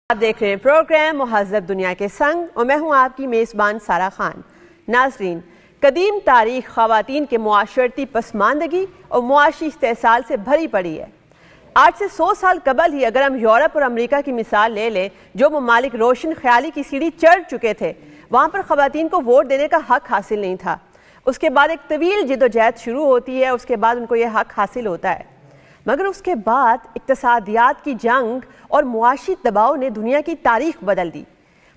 آپ دیکھ رہے ہیں پروگرام مہذب دنیا کے سنگ اور میں ہوں آپ کی میزبان سارا خان۔ ناظرین، قدیم تاریخ خواتین کے معاشرتی پسماندگی اور معاشی استحصال سے بھری پڑی ہے۔ آج سے 100 سال قبل ہی اگر ہم یورپ اور امریکہ کی مثال لے لیں، جو ممالک روشن خیالی کی سیڑھی چڑھ چکے تھے، وہاں پر خواتین کو ووٹ دینے کا حق حاصل نہیں تھا۔ اس کے بعد ایک طویل جدوجہد شروع ہوتی ہے، اس کے بعد ان کو یہ حق حاصل ہوتا ہے، مگر اس کے بعد اقتصادیات کی جنگ اور معاشی دباؤ نے دنیا کی تاریخ بدل دی۔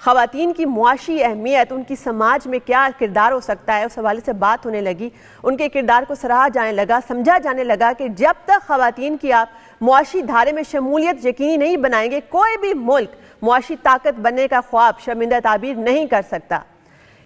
خواتین کی معاشی اہمیت، ان کی سماج میں کیا کردار ہو سکتا ہے، اس حوالے سے بات ہونے لگی۔ ان کے کردار کو سراہا جانے لگا، سمجھا جانے لگا کہ جب تک خواتین کی آپ معاشی دھارے میں شمولیت یقینی نہیں بنائیں گے، کوئی بھی ملک معاشی طاقت بننے کا خواب شرمندہ تعبیر نہیں کر سکتا۔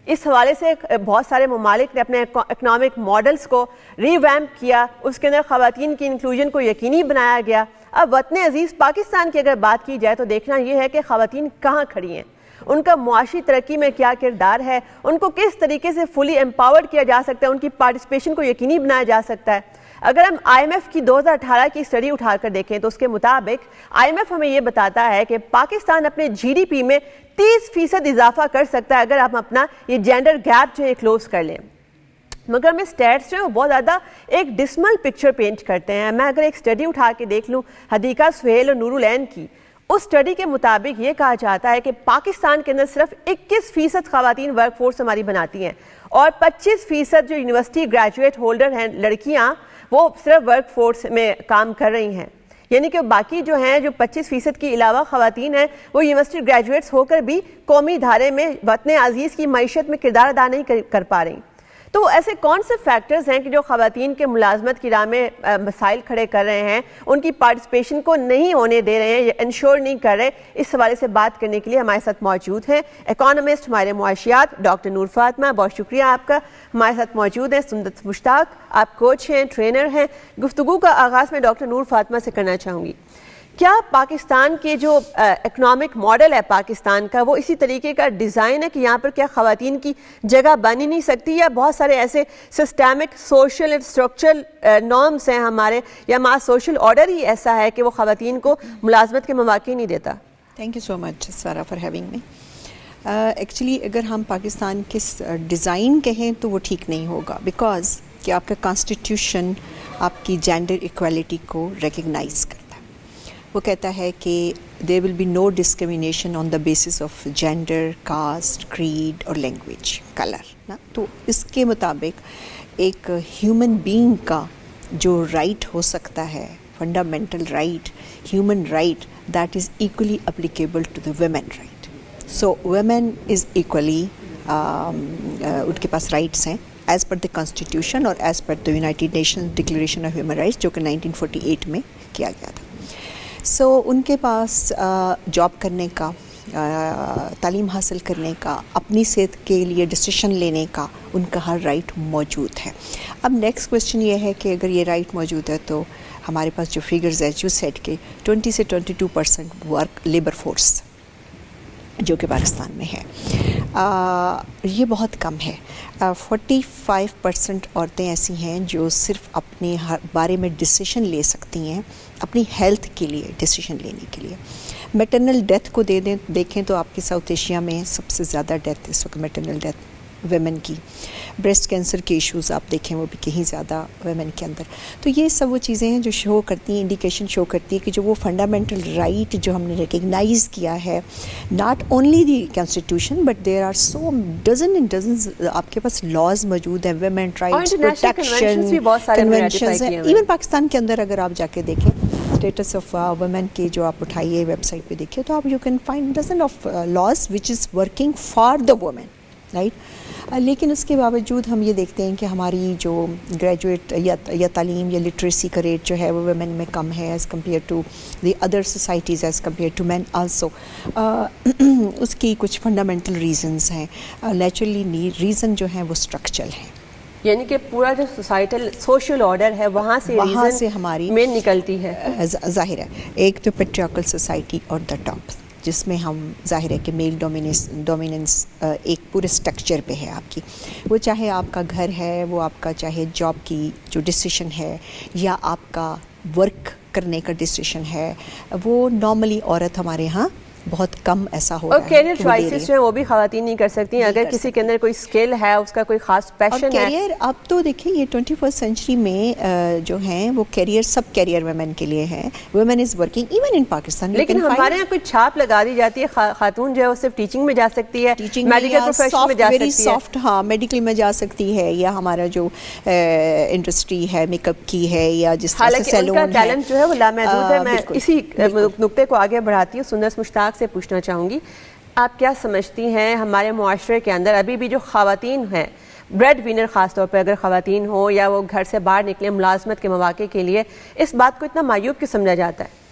اس حوالے سے بہت سارے ممالک نے اپنے اکنامک ماڈلز کو ری ویمپ کیا، اس کے اندر خواتین کی انکلوژن کو یقینی بنایا گیا۔ اب وطن عزیز پاکستان کی اگر بات کی جائے تو دیکھنا یہ ہے کہ خواتین کہاں کھڑی ہیں، ان کا معاشی ترقی میں کیا کردار ہے، ان کو کس طریقے سے فلی امپاورڈ کیا جا سکتا ہے، ان کی پارٹیسپیشن کو یقینی بنایا جا سکتا ہے۔ اگر ہم IMF کی 2018 کی اسٹڈی اٹھا کر دیکھیں تو اس کے مطابق IMF ہمیں یہ بتاتا ہے کہ پاکستان اپنے GDP میں 30% اضافہ کر سکتا ہے اگر ہم اپنا یہ جینڈر گیپ جو ہے کلوز کر لیں۔ مگر ہمیں سٹیٹس جو ہیں وہ بہت زیادہ ایک ڈسمل پکچر پینٹ کرتے ہیں۔ میں اگر ایک سٹڈی اٹھا کے دیکھ لوں حدیقہ سہیل اور نور العین کی، اس سٹڈی کے مطابق یہ کہا جاتا ہے کہ پاکستان کے اندر صرف 21% خواتین ورک فورس ہماری بناتی ہیں، اور 25% جو یونیورسٹی گریجویٹ ہولڈر ہیں لڑکیاں، وہ صرف ورک فورس میں کام کر رہی ہیں۔ یعنی کہ باقی جو ہیں، جو 25% کے علاوہ خواتین ہیں، وہ یونیورسٹی گریجویٹس ہو کر بھی قومی دھارے میں وطن عزیز کی معیشت میں کردار ادا نہیں کر پا رہی۔ تو ایسے کون سے فیکٹرز ہیں کہ جو خواتین کے ملازمت کی راہ میں مسائل کھڑے کر رہے ہیں، ان کی پارٹیسپیشن کو نہیں ہونے دے رہے ہیں یا انشور نہیں کر رہے؟ اس حوالے سے بات کرنے کے لیے ہمارے ساتھ موجود ہیں اکانومسٹ ماہر معاشیات ڈاکٹر نور فاطمہ۔ بہت شکریہ آپ کا، ہمارے ساتھ موجود ہیں سندت مشتاق، آپ کوچ ہیں، ٹرینر ہیں۔ گفتگو کا آغاز میں ڈاکٹر نور فاطمہ سے کرنا چاہوں گی۔ کیا پاکستان کے جو اکنامک ماڈل ہے پاکستان کا، وہ اسی طریقے کا ڈیزائن ہے کہ یہاں پر کیا خواتین کی جگہ بن ہی نہیں سکتی، یا بہت سارے ایسے systemic social and structural norms ہیں ہمارے، یا ہمارا سوشل آرڈر ہی ایسا ہے کہ وہ خواتین کو ملازمت کے مواقع نہیں دیتا؟ تھینک یو سو مچ سارا فار ہیونگ می۔ ایکچولی اگر ہم پاکستان کے ڈیزائن کہیں تو وہ ٹھیک نہیں ہوگا، بیکاز کہ آپ کا کانسٹیٹیوشن آپ کی جینڈر ایکویلٹی کو ریکگنائز کرتا ہے۔ وہ کہتا ہے کہ there will be no discrimination on the basis of gender, caste, creed اور language, color نا۔ تو اس کے مطابق ایک ہیومن بینگ کا جو رائٹ ہو سکتا ہے، fundamental right, human right, that is equally applicable to the women right. So women is equally ان کے پاس رائٹس ہیں ایز پر دی کانسٹیٹیوشن اور as per the United nations declaration of human rights, جو کہ 1948 میں کیا گیا تھا۔ سو ان کے پاس جاب کرنے کا، تعلیم حاصل کرنے کا، اپنی صحت کے لیے ڈیسیشن لینے کا ان کا ہر رائٹ موجود ہے۔ اب نیکسٹ کویشچن یہ ہے کہ اگر یہ رائٹ موجود ہے تو ہمارے پاس جو فگرز ہے جو سیٹ کے 20 سے 22% ورک لیبر فورس جو کہ پاکستان میں ہے، یہ بہت کم ہے۔ 45% عورتیں ایسی ہیں جو صرف اپنے بارے میں ڈیسیشن لے سکتی ہیں، اپنی ہیلتھ کے لیے ڈیسیشن لینے کے لیے۔ میٹرنل ڈیتھ کو دیکھیں تو آپ کے ساؤتھ ایشیا میں سب سے زیادہ ڈیتھ اس وقت میٹرنل ڈیتھ ویمن کی۔ بریسٹ کینسر کے ایشوز آپ دیکھیں وہ بھی کہیں زیادہ ویمن کے اندر۔ تو یہ سب وہ چیزیں ہیں جو شو کرتی ہیں، انڈیکیشن شو کرتی ہے کہ جو وہ فنڈامنٹل رائٹ جو ہم نے ریکگنائز کیا ہے، not only the constitution but there are so dozen and dozens آپ کے پاس لاز موجود ہیں، ویمن رائٹس پروٹیکشن کنونشنز ہیں۔ ایون پاکستان کے اندر اگر آپ جا کے دیکھیں اسٹیٹس آف ویمن کے جو آپ اٹھائیے ویب سائٹ پہ دیکھیے تو آپ you can find dozen of laws which is working for the woman, right. لیکن اس کے باوجود ہم یہ دیکھتے ہیں کہ ہماری جو گریجویٹ یا تعلیم یا لٹریسی کا ریٹ جو ہے وہ ویمن میں کم ہے as compare to the other societies, as compare to men also. اس کی کچھ فنڈامنٹل ریزنز ہیں، نیچرلی ریزن جو ہیں وہ اسٹرکچرل ہیں، یعنی کہ پورا جو سوسائٹل سوشل آرڈر ہے وہاں سے ہماری میں نکلتی ہے۔ ظاہر ہے ایک تو پیٹریارکل سوسائٹی اور دا ٹاپ، جس میں ہم ظاہر ہے کہ میل ڈومیننس ایک پورے سٹرکچر پہ ہے آپ کی، وہ چاہے آپ کا گھر ہے، وہ آپ کا چاہے جاب کی جو ڈیسیشن ہے یا آپ کا ورک کرنے کا ڈیسیشن ہے، وہ نارملی عورت ہمارے ہاں بہت کم ایسا ہو اور رہا ہے. کیریئر چوائسز جو ہیں وہ بھی خواتین نہیں کر سکتی. اگر کسی کے اندر کوئی اسکل ہے, اس کا کوئی خاص پیشن ہے. کیریئر اب تو دیکھیں یہ 21st سینچری میں جو ہیں وہ کیریئر سب کیریئر ویمن کے لیے ہیں. Women is working even in Pakistan. لیکن ہمارے یہاں کوئی چھاپ لگا دی جاتی ہے, خاتون جو ہے وہ صرف ٹیچنگ میں جا سکتی ہے, میڈیکل پروفیشن میں جا سکتی ہے, سافٹ, ہاں میڈیکل میں جا سکتی ہے, یا ہمارا جو انڈسٹری ہے میک اپ کی ہے, یا جس طرح سے سیلون ہے. حالانکہ ان کا ٹیلنٹ جو ہے وہ لامحدود ہے. میں اسی نقطے کو آگے بڑھاتی ہوں. سندس مشتاق سے پوچھنا چاہوں گی, آپ کیا سمجھتی ہیں ہمارے معاشرے کے اندر ابھی بھی جو خواتین ہیں, بریڈ وینر خاص طور پہ اگر خواتین ہوں یا وہ گھر سے باہر نکلیں ملازمت کے مواقع کے لیے, اس بات کو اتنا معیوب کیوں سمجھا جاتا ہے؟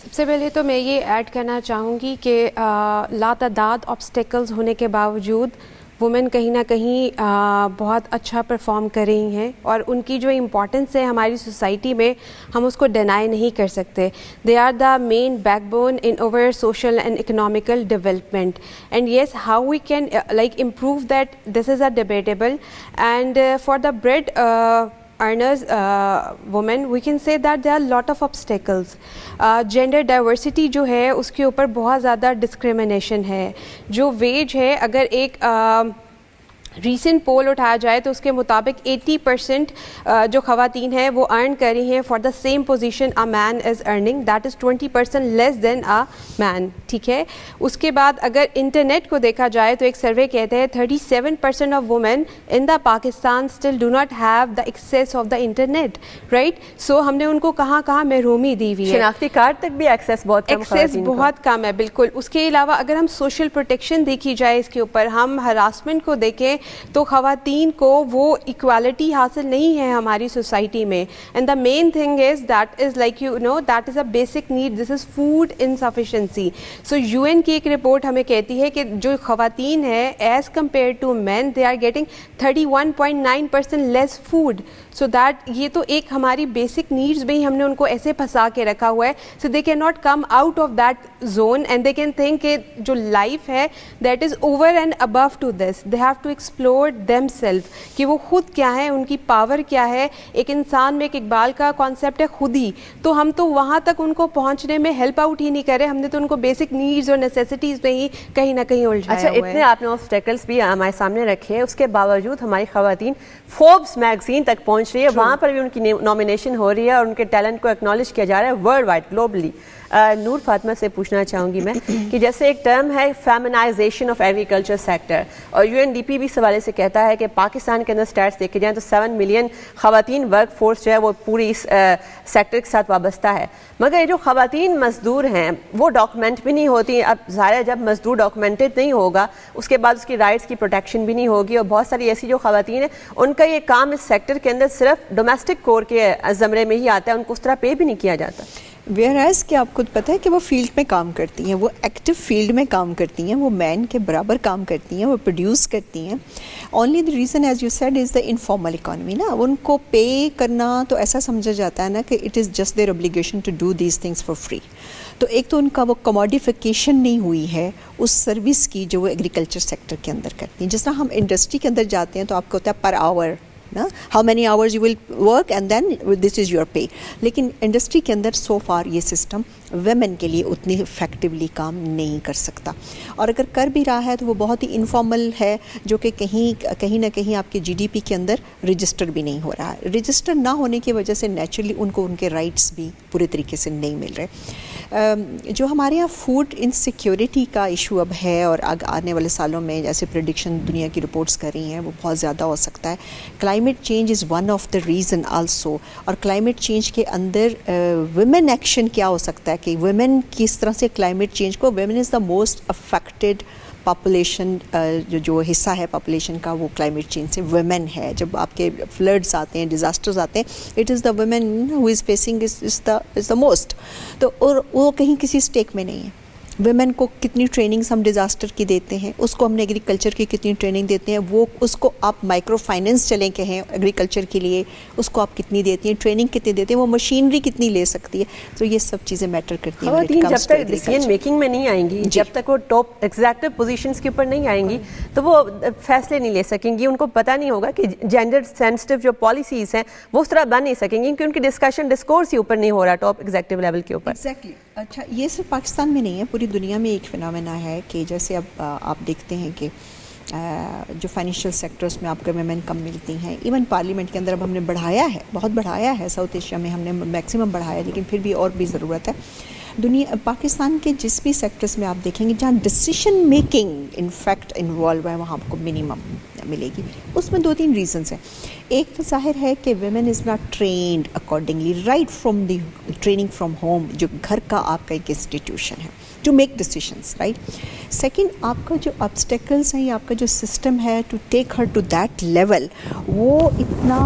سب سے پہلے تو میں یہ ایڈ کرنا چاہوں گی کہ لاتعداد آبسٹیکلز ہونے کے باوجود وومن کہیں نہ کہیں بہت اچھا پرفارم کر رہی ہیں, اور ان کی جو امپورٹنس ہے ہماری سوسائٹی میں ہم اس کو ڈینائی نہیں کر سکتے. They are the main backbone in our social and economical development, and yes how we can like improve that, this is a debatable. And for the bread earners women we can say that there are lot of obstacles. Gender diversity جو ہے اس کے اوپر بہت زیادہ discrimination ہے. جو veg ہے, اگر ایک ریسنٹ پول اٹھایا جائے تو اس کے مطابق 80% جو خواتین ہیں وہ ارن کر رہی ہیں for the same position a man is earning, that is 20% less than a man. ٹھیک ہے. اس کے بعد اگر انٹرنیٹ کو دیکھا جائے تو ایک سروے کہتے ہیں 37% of women in the Pakistan still do not have the access of the internet, right. So ہم نے ان کو کہاں کہاں محرومی دی ہوئی ہے. شناختی کارڈ تک بھی ایکسیس بہت کم ہے. بالکل. اس کے علاوہ اگر ہم سوشل پروٹیکشن دیکھی جائے, اس کے اوپر ہم ہراسمنٹ کو دیکھیں تو خواتین کو وہ ایکوالٹی حاصل نہیں ہے ہماری سوسائٹی میں. And the main thing is that is like you know that is a basic need, this is food insufficiency. So UN کی ایک رپورٹ ہمیں کہتی ہے کہ جو خواتین ہے as compare to men they are getting 31.9% less food. So that یہ تو ایک ہماری بیسک نیڈس بھی ہم نے ان کو ایسے پھنسا کے رکھا ہوا ہے. So they can not come out of that zone and they can think کہ جو لائف ہے that is over and above to this. They have to explore them self کہ وہ خود کیا ہے, ان کی پاور کیا ہے. ایک انسان میں ایک اقبال کا کانسیپٹ ہے خود ہی, تو ہم تو وہاں تک ان کو پہنچنے میں ہیلپ آؤٹ ہی نہیں کرے, ہم نے تو ان کو بیسک نیڈز اور نیسیسٹیز میں ہی کہیں نہ کہیں الجھایا ہوا ہے. اچھا, اتنے آپ نے آبسٹیکلس بھی ہمارے سامنے رکھے, اس کے باوجود ہماری خواتین فوربس میگزین تک پہنچ رہی ہے, وہاں پر بھی ان کی نامینیشن ہو رہی ہے اور ان کے ٹیلنٹ کو ایکنالج کیا جا رہا ہے world wide, globally. Noor Fatima سے پوچھنا چاہوں گی میں کہ جیسے ایک ٹرم ہے فیمنائزیشن آف ایگریکلچر سیکٹر, اور UNDP بھی اس حوالے سے کہتا ہے کہ پاکستان کے اندر اسٹیٹس دیکھے جائیں تو 7 ملین خواتین ورک فورس جو ہے وہ پوری اس سیکٹر کے ساتھ وابستہ ہے. مگر یہ جو خواتین مزدور ہیں وہ ڈاکومنٹ بھی نہیں ہوتی. اب ظاہر جب مزدور ڈاکومنٹڈ نہیں ہوگا اس کے بعد اس کی رائٹس کی پروٹیکشن بھی نہیں ہوگی, اور بہت ساری ایسی جو خواتین ہیں ان کا یہ کام اس سیکٹر کے اندر صرف ڈومیسٹک کور کے زمرے میں ہی آتا ہے, ان کو اس طرح پے بھی نہیں کیا جاتا. ویئر ایز کہ آپ خود پتہ ہے کہ وہ فیلڈ میں کام کرتی ہیں, وہ ایکٹیو فیلڈ میں کام کرتی ہیں, وہ مین کے برابر کام کرتی ہیں, وہ پروڈیوس کرتی ہیں. Only the reason as you said is the informal economy نا. ان کو پے کرنا تو ایسا سمجھا جاتا ہے نا کہ it is just their obligation to do these things for free. تو ایک تو ان کا وہ کموڈیفیکیشن نہیں ہوئی ہے اس سروس کی جو وہ ایگریکلچر سیکٹر کے اندر کرتی ہیں. جس طرح ہم انڈسٹری کے اندر جاتے ہیں تو آپ کو ہوتا ہے پر آور نا, how many hours you will work and then this is your pay. لیکن انڈسٹری کے اندر سو فار یہ سسٹم ویمن کے لیے اتنی افیکٹولی کام نہیں کر سکتا, اور اگر کر بھی رہا ہے تو وہ بہت ہی انفارمل ہے, جو کہ کہیں نہ کہیں آپ کے GDP کے اندر رجسٹر بھی نہیں ہو رہا ہے. رجسٹر نہ ہونے کی وجہ سے نیچرلی ان کو ان کے رائٹس بھی پورے طریقے سے نہیں مل رہے. جو ہمارے یہاں فوڈ انسیکیورٹی کا ایشو اب ہے, اور آنے والے سالوں میں جیسے پریڈکشن دنیا کی رپورٹس کر رہی ہیں وہ بہت زیادہ ہو سکتا ہے. Climate change is one of the reason also, اور کلائمیٹ چینج کے اندر ویمن ایکشن کیا ہو سکتا ہے کہ ویمن کس طرح سے کلائمیٹ چینج کو, women is the most affected population, جو حصہ ہے پاپولیشن کا وہ کلائمیٹ چینج سے ویمن ہے. جب آپ کے فلڈز آتے ہیں, ڈیزاسٹرز آتے ہیں, it is the women who is facing is the most. تو اور وہ کہیں کسی اسٹیک میں نہیں ہے. ویمن کو کتنی ٹریننگز ہم ڈیزاسٹر کی دیتے ہیں, اس کو ہم نے ایگریکلچر کی کتنی ٹریننگ دیتے ہیں, وہ اس کو آپ مائکرو فائننس چلیں کہیں ایگریکلچر کے لیے اس کو آپ کتنی دیتی ہیں, ٹریننگ کتنی دیتے ہیں, وہ مشینری کتنی لے سکتی ہے. تو یہ سب چیزیں میٹر کرتی ہیں. خواتین جب تک ڈیسیژن میکنگ میں نہیں آئیں گی, جب تک وہ ٹاپ ایگزیکٹو پوزیشنز کے اوپر نہیں آئیں گی تو وہ فیصلے نہیں لے سکیں گی. ان کو پتہ نہیں ہوگا کہ جینڈر سینسٹیو جو پالیسیز ہیں وہ اس طرح بن نہیں سکیں گی, کیونکہ ان کی ڈسکشن ڈسکورس ہی اوپر نہیں ہو رہا ٹاپ ایگزیکٹو لیول کے اوپر. ایگزیکٹلی اچھا یہ صرف پاکستان میں نہیں ہے, پوری دنیا میں ایک فنامنا ہے کہ جیسے اب آپ دیکھتے ہیں کہ جو فائنینشیل سیکٹرز میں آپ کو ویمن کم ملتی ہیں, ایون پارلیمنٹ کے اندر اب ہم نے بڑھایا ہے, بہت بڑھایا ہے, ساؤتھ ایشیا میں ہم نے میکسیمم بڑھایا, لیکن پھر بھی اور بھی ضرورت ہے. پاکستان کے جس بھی سیکٹرز میں آپ دیکھیں گے جہاں decision making in fact involve ہے وہاں آپ کو منیمم ملے گی. اس میں 2-3 ریزنس ہیں. ایک تو ظاہر ہے کہ women is not trained accordingly right from the training from home, جو گھر کا آپ کا ایک انسٹیٹیوشن ہے to make decisions, right. Second, آپ کا جو آبسٹیکلس ہیں یا آپ کا جو سسٹم ہے to take her to that level, وہ اتنا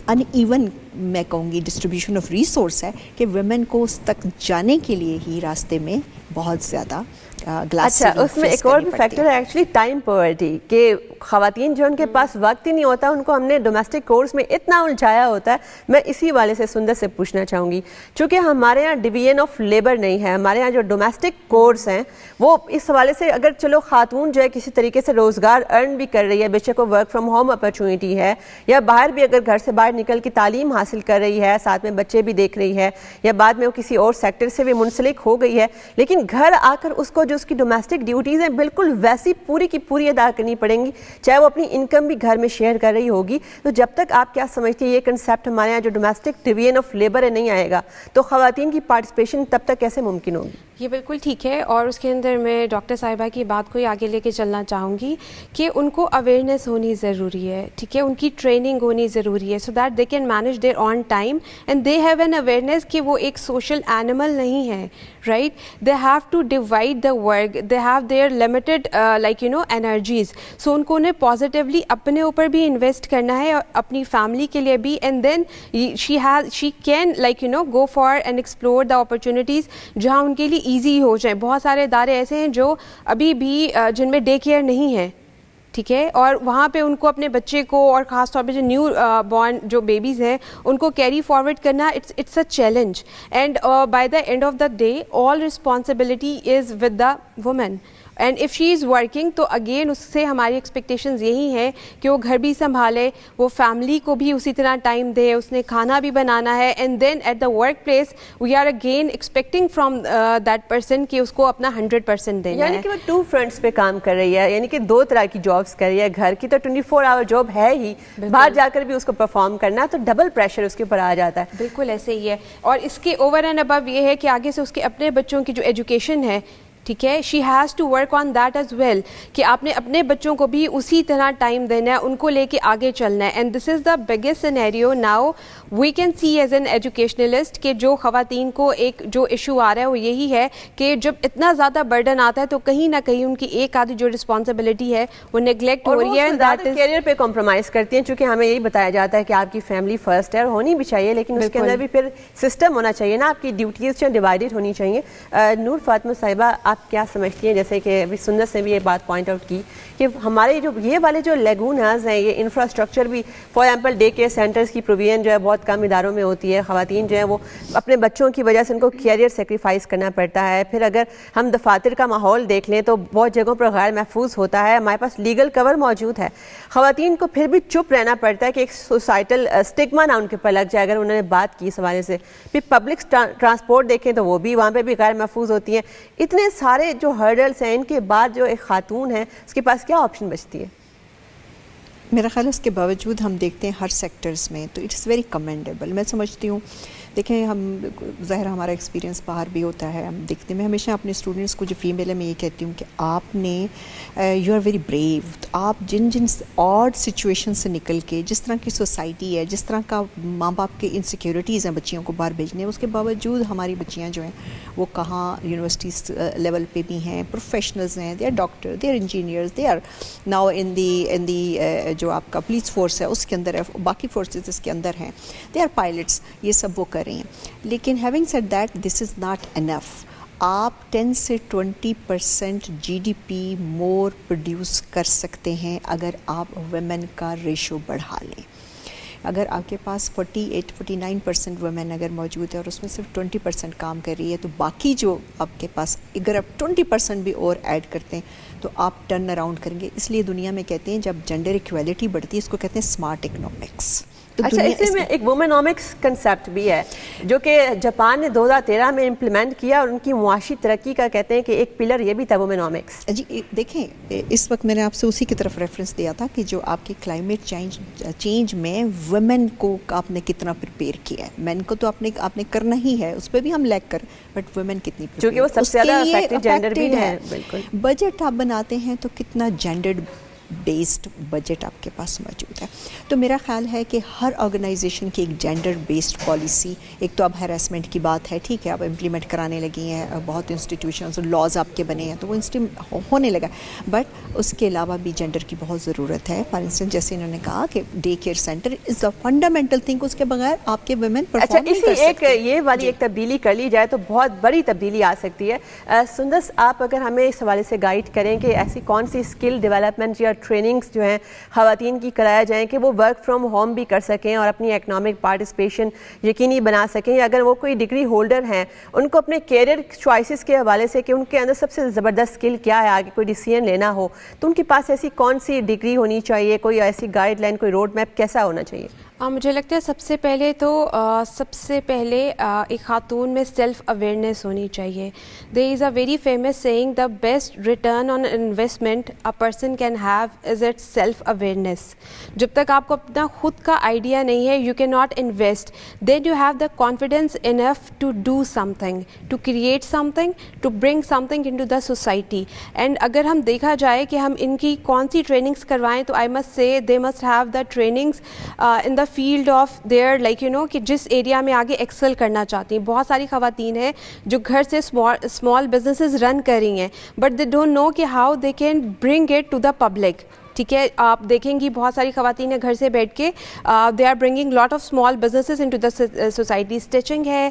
ان ایون میں کہوں گی ڈسٹریبیوشن آف ریسورس ہے کہ ویمن کو اس تک جانے کے لیے ہی راستے میں بہت زیادہ اچھا, اس میں ایک اور بھی فیکٹر ہے ایکچولی ٹائم پاورٹی, کہ خواتین جو ان کے پاس وقت ہی نہیں ہوتا, ان کو ہم نے ڈومیسٹک کورس میں اتنا الجھایا ہوتا ہے. میں اسی والے سے سندر سے پوچھنا چاہوں گی, چونکہ ہمارے یہاں ڈویژن آف لیبر نہیں ہے, ہمارے یہاں جو ڈومیسٹک کورس ہیں وہ اس حوالے سے, اگر چلو خاتون جو ہے کسی طریقے سے روزگار ارن بھی کر رہی ہے, بے شک وہ ورک فرام ہوم اپرچونیٹی ہے, یا باہر بھی اگر گھر سے باہر نکل کے تعلیم حاصل کر رہی ہے, ساتھ میں بچے بھی دیکھ رہی ہے, یا بعد میں وہ کسی اور سیکٹر سے بھی منسلک ہو گئی ہے, لیکن گھر آ کر اس کو جو اس کی ڈومیسٹک ڈیوٹیز ہیں بالکل ویسی پوری کی پوری ادا کرنی پڑیں گی, چاہے وہ اپنی انکم بھی گھر میں شیئر کر رہی ہوگی. تو جب تک آپ کیا سمجھتی ہیں یہ کنسیپٹ ہمارے یہاں جو ڈومیسٹک ڈویژن آف لیبر ہے نہیں آئے گا, تو خواتین کی پارٹیسپیشن تب تک کیسے ممکن ہوگی؟ یہ بالکل ٹھیک ہے, اور اس کے اندر میں ڈاکٹر صاحبہ کی بات کو ہی آگے لے کے چلنا چاہوں گی کہ ان کو اویئرنیس ہونی ضروری ہے, ٹھیک ہے, ان کی ٹریننگ ہونی ضروری ہے, so that they can manage their on time and they have an awareness کہ وہ ایک سوشل اینیمل نہیں ہے, right. They have to divide the work, they have their limited like energies, so ان کو انہیں پازیٹیولی اپنے اوپر بھی انویسٹ کرنا ہے اور اپنی فیملی کے لیے بھی, and then she can like go for and explore the opportunities جہاں ان کے لیے ایزی ہو جائیں. بہت سارے ادارے ایسے ہیں جو ابھی بھی جن میں ڈے کیئر نہیں ہے, ٹھیک ہے, اور وہاں پہ ان کو اپنے بچے کو, اور خاص طور پہ جو نیو بورن جو بیبیز ہیں ان کو کیری فارورڈ کرنا, it's a challenge, and by the end of the day all responsibility is with the woman. And if she is working تو اگین اس سے ہماری ایکسپیکٹیشنز یہی ہیں کہ وہ گھر بھی سنبھالے, وہ فیملی کو بھی اسی طرح ٹائم دے, اس نے کھانا بھی بنانا ہے, and then at the workplace we are again expecting from that person کہ اس کو اپنا 100% دینا ہے. یعنی کہ وہ 2 فرنٹس پہ کام کر رہی ہے, یعنی کہ 2 طرح کی جابس کر رہی ہے. گھر کی تو 24 آور جاب ہے ہی, باہر جا کر بھی اس کو پرفارم کرنا ہے, تو ڈبل پریشر اس کے اوپر آ جاتا ہے. بالکل ایسے ہی ہے, اور اس کے اوور اینڈ ابو یہ ہے کہ آگے سے اس کے اپنے بچوں کی جو ایجوکیشن ہے, ٹھیک ہے, she has to work on that as well, کہ آپ نے اپنے بچوں کو بھی اسی طرح ٹائم دینا ہے, ان کو لے کے آگے چلنا ہے. And this is the biggest scenario now we can see as an educationalist کہ جو خواتین کو ایک جو ایشو آ رہا ہے وہ یہی ہے کہ جب اتنا زیادہ برڈن آتا ہے تو کہیں نہ کہیں ان کی ایک آدھی جو رسپانسبلٹی ہے وہ نیگلیکٹ ہو رہی ہے, کیریئر پہ کمپرومائز کرتی ہیں, چونکہ ہمیں یہی بتایا جاتا ہے کہ آپ کی فیملی فرسٹ ہے, اور ہونی بھی چاہیے, لیکن اس کے اندر بھی پھر سسٹم ہونا چاہیے نا, آپ کی ڈیوٹیز جو ڈیوائڈیڈ ہونی چاہیے. نور فاطمہ صاحبہ, آپ کیا سمجھتی ہیں, جیسے کہ ابھی سندر سے بھی یہ بات پوائنٹ آؤٹ کی کہ ہمارے جو یہ والے جو لیگوناز ہیں, یہ انفراسٹرکچر بھی, for example day care centres کی پروویژن جو ہے بہت کم اداروں میں ہوتی ہے. خواتین جو ہیں وہ اپنے بچوں کی وجہ سے ان کو کیریئر سیکریفائز کرنا پڑتا ہے. پھر اگر ہم دفاتر کا ماحول دیکھ لیں تو بہت جگہوں پر غیر محفوظ ہوتا ہے, ہمارے پاس لیگل کور موجود ہے, خواتین کو پھر بھی چپ رہنا پڑتا ہے کہ ایک سوسائٹل اسٹگما نہ ان کے اوپر لگ جائے اگر انہوں نے بات کی اس حوالے سے. پھر پبلک ٹرانسپورٹ دیکھیں تو وہ بھی وہاں پہ بھی غیر محفوظ ہوتی ہیں. اتنے سارے جو ہرڈلس ہیں, ان کے بعد جو ایک خاتون ہے اس کے پاس کیا آپشن بچتی ہے؟ میرا خیال ہے اس کے باوجود ہم دیکھتے ہیں ہر سیکٹرز میں, تو اٹس ویری کمینڈیبل. میں سمجھتی ہوں, دیکھیں ہم ظاہر ہمارا ایکسپیرینس باہر بھی ہوتا ہے, ہم دیکھتے ہیں. میں ہمیشہ اپنے اسٹوڈنٹس کو جو فیمیل ہے میں یہ کہتی ہوں کہ آپ نے یو آر ویری بریو. آپ جن آڈ سچویشن سے نکل کے, جس طرح کی سوسائٹی ہے, جس طرح کا ماں باپ کے انسیکیورٹیز ہیں بچیوں کو باہر بھیجنے, اس کے باوجود ہماری بچیاں جو ہیں وہ کہاں یونیورسٹیز لیول پہ بھی ہیں, پروفیشنلز ہیں, they are doctor, they are engineers, they are now in the جو آپ کا پولیس فورس ہے اس کے اندر ہے, باقی فورسز اس کے اندر ہیں, دے آر پائلٹس, یہ سب وہ کر رہی ہیں. لیکن having said that this is not enough. آپ 10 سے 20% GDP مور پروڈیوس کر سکتے ہیں اگر آپ ویمن کا ریشو بڑھا لیں. اگر آپ کے پاس 48-49% ویمن اگر موجود ہے اور اس میں صرف 20% کام کر رہی ہے, تو باقی جو آپ کے پاس اگر آپ 20% بھی اور ایڈ کرتے ہیں تو آپ ٹرن اراؤنڈ کریں گے. اس لیے دنیا میں کہتے ہیں جب جینڈر ایکویلٹی بڑھتی ہے, اس کو کہتے ہیں اسمارٹ اکنامکس. تو اچھا اس میں ایک وومنامکس کنسیپٹ بھی ہے جو کہ جاپان نے 2013 میں امپلیمنٹ کیا اور ان کی معاشی ترقی کا کہتے ہیں کہ ایک پلر یہ بھی تھا وومنامکس. جی دیکھیں اس وقت میں نے آپ سے اسی کی طرف ریفرنس دیا تھا کہ جو آپ کی کلائمیٹ چینج میں ویمن کو آپ نے کتنا پریپیئر کیا ہے. مین کو تو آپ نے کرنا ہی ہے, اس پہ بھی ہم لیک کر, بٹ ویمن کتنی کیونکہ وہ سب سے زیادہ افیکٹڈ جینڈر بھی ہے. بالکل. بجٹ آپ بناتے ہیں تو کتنا جینڈرڈ بیسڈ بجٹ آپ کے پاس موجود ہے. تو میرا خیال ہے کہ ہر آرگنائزیشن کی ایک جینڈر بیسڈ پالیسی, ایک تو اب ہیراسمنٹ کی بات ہے, ٹھیک ہے, اب امپلیمنٹ کرانے لگی ہیں بہت انسٹیٹیوشنز, لاز آپ کے بنے ہیں تو وہ ہونے لگا, بٹ اس کے علاوہ بھی جینڈر کی بہت ضرورت ہے. فار انسٹنس جیسے انہوں نے کہا کہ day care centre is a fundamental thing, اس کے بغیر آپ کے ویمن پرفارم نہیں کر سکتے. اچھا یہ والی ایک تبدیلی کر لی جائے تو بہت بڑی تبدیلی آ سکتی ہے. سندس آپ اگر ہمیں اس حوالے سے گائیڈ کریں کہ ایسی کون سی اسکل ڈیولپمنٹ یا ٹریننگز جو ہیں خواتین کی کرایا جائیں کہ وہ ورک فرام ہوم بھی کر سکیں اور اپنی اکنامک پارٹیسپیشن یقینی بنا سکیں, یا اگر وہ کوئی ڈگری ہولڈر ہیں ان کو اپنے کیریئر چوائسیز کے حوالے سے کہ ان کے اندر سب سے زبردست اسکل کیا ہے, آگے کوئی ڈیسیژن لینا ہو تو ان کے پاس ایسی کون سی ڈگری ہونی چاہیے, کوئی ایسی گائیڈ لائن, کوئی روڈ میپ کیسا ہونا چاہیے؟ مجھے لگتا ہے سب سے پہلے ایک خاتون میں سیلف اویئرنیس ہونی چاہیے. There is a very famous saying, the best return on investment a person can have is it self awareness. جب تک آپ کو اپنا خود کا آئیڈیا نہیں ہے, you can not invest, then you have the confidence enough to do something, to create something, to bring something in to the society. And اگر ہم دیکھا جائے کہ ہم ان کی کون سی ٹریننگس کروائیں تو I must say they must have the trainings in the field of their like کہ جس ایریا میں آگے ایکسل کرنا چاہتی ہیں. بہت ساری خواتین ہیں جو گھر سے اسمال بزنسز رن کر رہی ہیں, بٹ دے ڈونٹ نو کہ how they can bring it to the public. ٹھیک ہے, آپ دیکھیں گی بہت ساری خواتین ہیں گھر سے بیٹھ کے they are bringing lot of small businesses in to the society. Stitching ہے,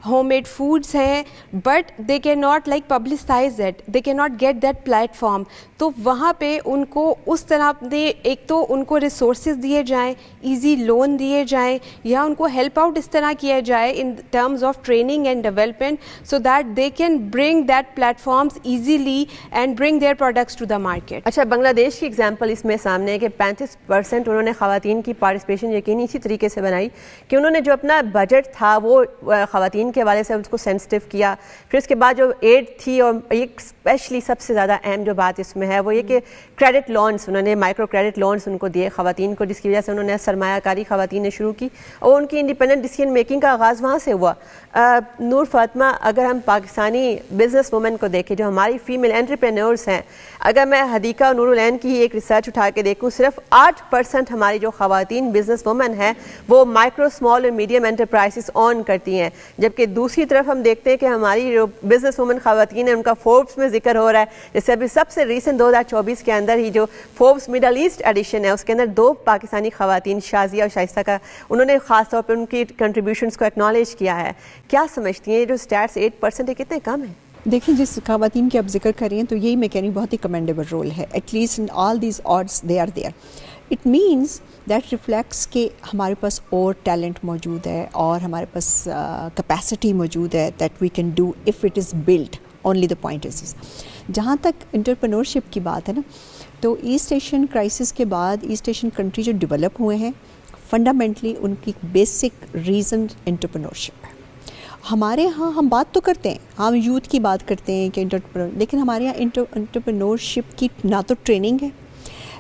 ہوم میڈ فوڈس ہیں, but they can not like publicise that, they can not get that platform. تو وہاں پہ ان کو اس طرح دے, ایک تو ان کو ریسورسز دیے جائیں, ایزی لون دیے جائیں, یا ان کو ہیلپ آؤٹ اس طرح کیا جائے in terms of training and development, so that they can bring that platforms easily and bring their products to the market. اچھا بنگلہ دیش کی ایگزامپل اس میں سامنے ہے کہ 35% انہوں نے خواتین کی پارٹیسپیشن یقینی اسی طریقے سے بنائی کہ انہوں نے جو اپنا بجٹ تھا وہ خواتین کے حوالے سے اس کو سینسٹیو کیا. پھر اس کے بعد جو ایڈ تھی, اور ایک اسپیشلی سب سے زیادہ اہم جو بات اس میں ہے وہ یہ کہ کریڈٹ لونز, انہوں نے مائکرو کریڈٹ لونز ان کو دیے خواتین کو, جس کی وجہ سے انہوں نے سرمایہ کاری خواتین نے شروع کی اور ان کی انڈیپینڈنٹ ڈیسیژن میکنگ کا آغاز وہاں سے ہوا. نور فاطمہ, اگر ہم پاکستانی بزنس وومن کو دیکھیں جو ہماری فیمیل انٹرپرینورز ہیں, اگر میں حدیقہ اور نور العین کی ایک ریسرچ اٹھا کے دیکھوں, صرف 8% ہماری جو خواتین بزنس وومن ہیں وہ مائکرو اسمال اور میڈیم انٹرپرائزز اون کرتی ہیں, جبکہ دوسری طرف ہم دیکھتے ہیں کہ ہماری جو بزنس وومن خواتین ہیں ان کا فوربس میں ذکر ہو رہا ہے. جیسے ابھی سب سے ریسنٹ 2024 کے اندر ہی جو فوربس مڈل ایسٹ ایڈیشن ہے اس کے اندر 2 پاکستانی خواتین, شازیہ اور شائستہ کا, انہوں نے خاص طور پہ ان کی کنٹریبیوشنز کو ایکنالج کیا ہے. کیا سمجھتی ہیں یہ جو اسٹیٹس 8% ہے کتنے کم ہیں؟ دیکھیں جس خواتین کی آپ ذکر کر رہی ہیں تو یہی میں کہہ رہی ہوں بہت ہی کمینڈیبل رول ہے. At least in all these odds they are there. It means that reflects کہ ہمارے پاس اور ٹیلنٹ موجود ہے اور ہمارے پاس کیپیسٹی موجود ہے that we can do if it is build. Only the point is جہاں تک انٹرپرینورشپ کی بات ہے نا, تو ایسٹ ایشین کرائسس کے بعد ایسٹ ایشین کنٹری جو ڈیولپ ہوئے ہیں فنڈامنٹلی ان کی بیسک ریزن انٹرپرینورشپ ہے. ہمارے ہاں ہم بات تو کرتے ہیں, ہم یوتھ کی بات کرتے ہیں کہ لیکن ہمارے یہاں انٹرپرینورشپ کی نہ تو ٹریننگ ہے,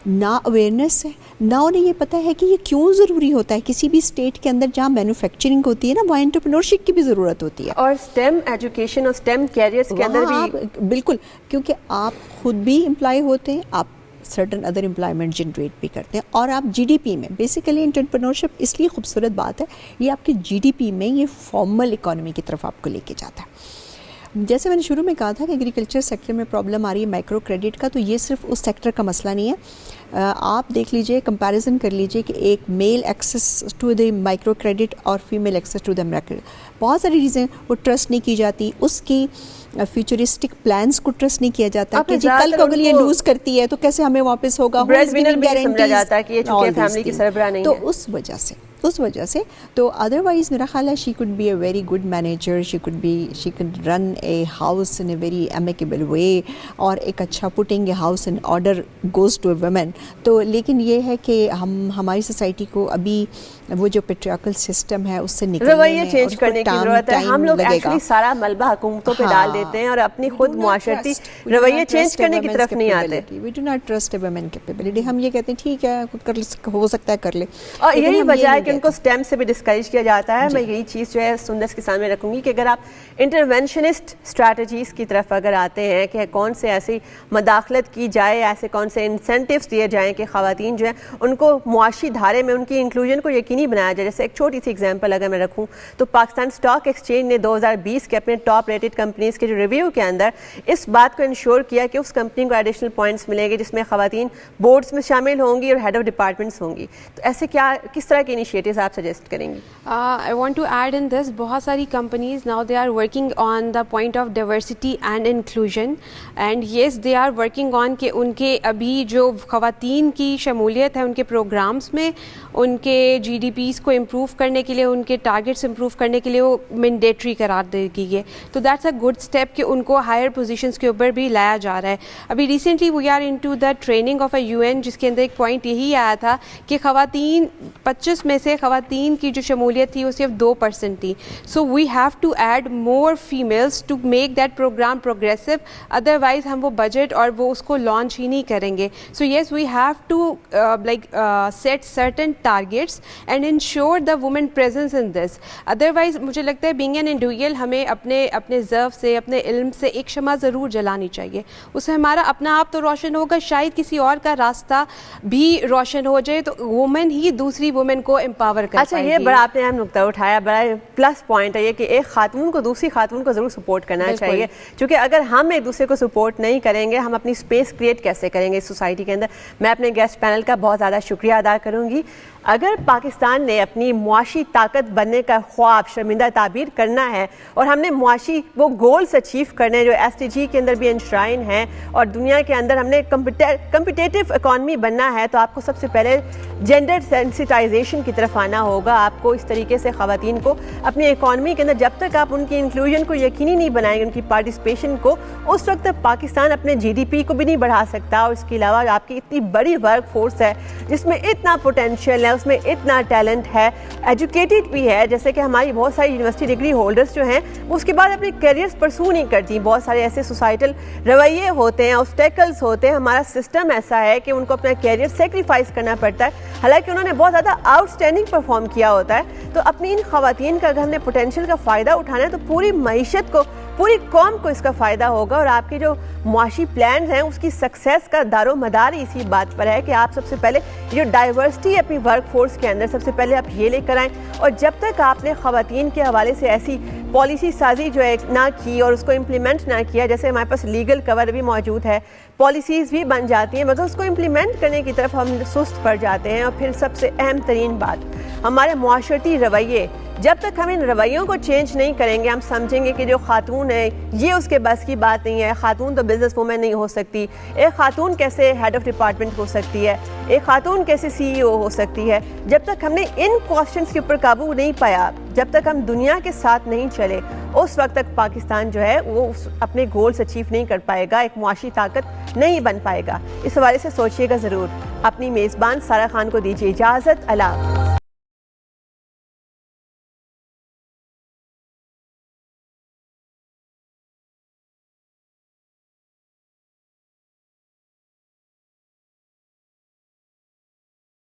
نہ اویئرنیس ہے, نہ انہیں یہ پتہ ہے کہ یہ کیوں ضروری ہوتا ہے. کسی بھی اسٹیٹ کے اندر جہاں مینوفیکچرنگ ہوتی ہے نا, وہاں انٹرپرینورشپ کی بھی ضرورت ہوتی ہے. اور اسٹیم ایجوکیشن اور اسٹیم کیریئرز کے اندر بھی بالکل, کیونکہ آپ خود بھی امپلائی ہوتے ہیں, آپ سرٹن ادر امپلائمنٹ جنریٹ بھی کرتے ہیں, اور آپ جی ڈی پی میں بیسیکلی انٹرپرینورشپ اس لیے خوبصورت بات ہے, یہ آپ کے جی ڈی پی میں یہ فارمل اکانومی کی طرف آپ کو لے کے جاتا ہے. جیسے میں نے شروع میں کہا تھا کہ ایگریکلچر سیکٹر میں پرابلم آ رہی ہے مائکرو کریڈٹ کا, تو یہ صرف اس سیکٹر کا مسئلہ نہیں ہے. آپ دیکھ لیجئے, کمپیریزن کر لیجئے کہ ایک male access to the micro credit اور female access to the micro, بہت ساری چیزیں وہ ٹرسٹ نہیں کی جاتی, اس کی فیوچرسٹک پلانس کو ٹرسٹ نہیں کیا جاتا کہ جی کل کو اگر یہ لوز کرتی ہے تو کیسے ہمیں واپس ہوگا, تو اس وجہ سے اس وجہ سے. تو ادروائز میرا خیال ہے she could be a very good manager, she could run a house in a very amicable way, اور ایک اچھا putting a house in order goes to a women. تو لیکن یہ ہے کہ ہماری سوسائٹی کو ابھی وہ جو پیٹریارکل سسٹم ہے اس سے نکلنے رویہ چینج کرنے کی ضرورت ہے. ہم لوگ ایکچولی سارا ملبہ حکومتوں پہ ڈال دیتے ہیں اور اپنی خود معاشرتی رویہ چینج کرنے کی طرف نہیں آتے. We do not trust a women capability. ہم یہ کہتے ہیں ٹھیک ہے خود ہو سکتا ہے کر لے, اور یہی وجہ ہے کہ ان کو اسٹیم سے بھی ڈسکریج کیا جاتا ہے. میں یہی چیز جو ہے سندس کے سامنے رکھوں گی کہ اگر آپ انٹرونشنسٹ اسٹریٹجیز کی طرف اگر آتے ہیں کہ کون سے ایسی مداخلت کی جائے, ایسے کون سے انسینٹیوز دیے جائیں کہ خواتین جو ہیں ان کو معاشی دھارے میں ان کی انکلوژن کو یقینی بنایا جائے. جیسے ایک چھوٹی سی ایگزامپل اگر میں رکھوں تو پاکستان اسٹاک ایکسچینج نے 2020 کے اپنے ٹاپ ریٹڈ کمپنیز کے جو ریویو کے اندر اس بات کو انشور کیا کہ اس کمپنی کو ایڈیشنل پوائنٹس ملیں گے جس میں خواتین بورڈز میں شامل ہوں گی اور ہیڈ آف ڈپارٹمنٹس ہوں گی. تو ایسے کس طرح کے انیشیٹوز آپ سجیسٹ کریں گی؟ I want to add in this, بہت ساری companies now they are working on the point of diversity and inclusion, and yes they are working on کہ ان کے ابھی جو خواتین کی شمولیت ہے ان کے پروگرامز میں, ان کے جی ڈی پیز کو امپروو کرنے کے لیے, ان کے ٹارگیٹس امپروو کرنے کے لیے وہ مینڈیٹری قرار دے گی ہے. تو دیٹس اے گڈ اسٹیپ کہ ان کو ہائر پوزیشنس کے اوپر بھی لایا جا رہا ہے. ابھی recently we are in to the training of a UN جس کے اندر ایک پوائنٹ یہی آیا تھا کہ خواتین 25 میں سے خواتین کی جو شمولیت تھی وہ صرف 2% تھی. So we have to add more females to make that programme progressive, otherwise ہم وہ بجٹ اور وہ اس کو لانچ ہی نہیں کریں گے. So yes we have to set certain targets and ensure the women presence in this. Otherwise مجھے لگتا ہے بینگ این انڈیویجول ہمیں اپنے ضعف سے, اپنے علم سے ایک شمع ضرور جلانی چاہیے. اس سے ہمارا اپنا آپ تو روشن ہوگا, شاید کسی اور کا راستہ بھی روشن ہو جائے تو وومن ہی دوسری وومن کو امپاور کر اچھا, یہ بڑا آپ نے اہم نقطہ اٹھایا, بڑا پلس پوائنٹ ہے یہ کہ ایک خاتون کو دوسری خاتون کو ضرور سپورٹ کرنا چاہیے, کیونکہ اگر ہم ایک دوسرے کو سپورٹ نہیں کریں گے ہم اپنی اسپیس کریٹ کیسے کریں گے اس سوسائٹی کے اندر. میں اپنے گیسٹ پینل کا بہت زیادہ شکریہ ادا کروں گی. اگر پاکستان نے اپنی معاشی طاقت بننے کا خواب شرمندہ تعبیر کرنا ہے اور ہم نے معاشی وہ گولز اچیو کرنے جو SDG کے اندر بھی انشرائن ہیں اور دنیا کے اندر ہم نے کمپٹیٹیو اکانومی بننا ہے, تو آپ کو سب سے پہلے جینڈر سینسٹائزیشن کی طرف آنا ہوگا. آپ کو اس طریقے سے خواتین کو اپنی اکانومی کے اندر جب تک آپ ان کی انکلوژن کو یقینی نہیں بنائیں گے, ان کی پارٹیسپیشن کو, اس وقت تک پاکستان اپنے GDP کو بھی نہیں بڑھا سکتا. اور اس کے علاوہ آپ کی اتنی بڑی ورک فورس ہے جس میں اتنا پوٹینشیل ہے, اس میں اتنا ٹیلنٹ ہے, ایجوکیٹڈ بھی ہے. جیسے کہ ہماری بہت ساری یونیورسٹی ڈگری ہولڈرز جو ہیں وہ اس کے بعد اپنے کیریئرز پرسو نہیں کرتی. بہت سارے ایسے سوسائٹل رویے ہوتے ہیں, آبسٹیکلز ہوتے ہیں, ہمارا سسٹم ایسا ہے کہ ان کو اپنا کیریئر سیکریفائز کرنا پڑتا ہے, حالانکہ انہوں نے بہت زیادہ آؤٹ اسٹینڈنگ پرفارم کیا ہوتا ہے. تو اپنی ان خواتین کا اگر ہم نے پوٹینشیل کا فائدہ اٹھانا ہے تو پوری معیشت کو, پوری قوم کو اس کا فائدہ ہوگا. اور آپ کے جو معاشی پلانز ہیں اس کی سکسیس کا دار و مدار اسی بات پر ہے کہ آپ سب سے پہلے جو ڈائیورسٹی ہے اپنی ورک فورس کے اندر سب سے پہلے آپ یہ لے کر آئیں. اور جب تک آپ نے خواتین کے حوالے سے ایسی پالیسی سازی جو ہے نہ کی اور اس کو امپلیمنٹ نہ کیا, جیسے ہمارے پاس لیگل کور بھی موجود ہے, پالیسیز بھی بن جاتی ہیں, مگر اس کو امپلیمنٹ کرنے کی طرف ہم سست پڑ جاتے ہیں. اور پھر سب سے اہم ترین بات, ہمارے معاشرتی رویے, جب تک ہم ان رویوں کو چینج نہیں کریں گے ہم سمجھیں گے کہ جو خاتون ہے یہ اس کے بس کی بات نہیں ہے. خاتون تو بزنس وومن نہیں ہو سکتی, ایک خاتون کیسے ہیڈ آف ڈپارٹمنٹ ہو سکتی ہے, ایک خاتون کیسے CEO ہو سکتی ہے. جب تک ہم نے ان کوسچنس کے اوپر قابو نہیں پایا, جب تک ہم دنیا کے ساتھ نہیں چلے, اس وقت تک پاکستان جو ہے وہ اپنے گولز اچیو نہیں کر پائے گا, ایک معاشی طاقت نہیں بن پائے گا. اس حوالے سے سوچیے گا ضرور. اپنی میزبان سارہ خان کو دیجیے اجازت. اللہ.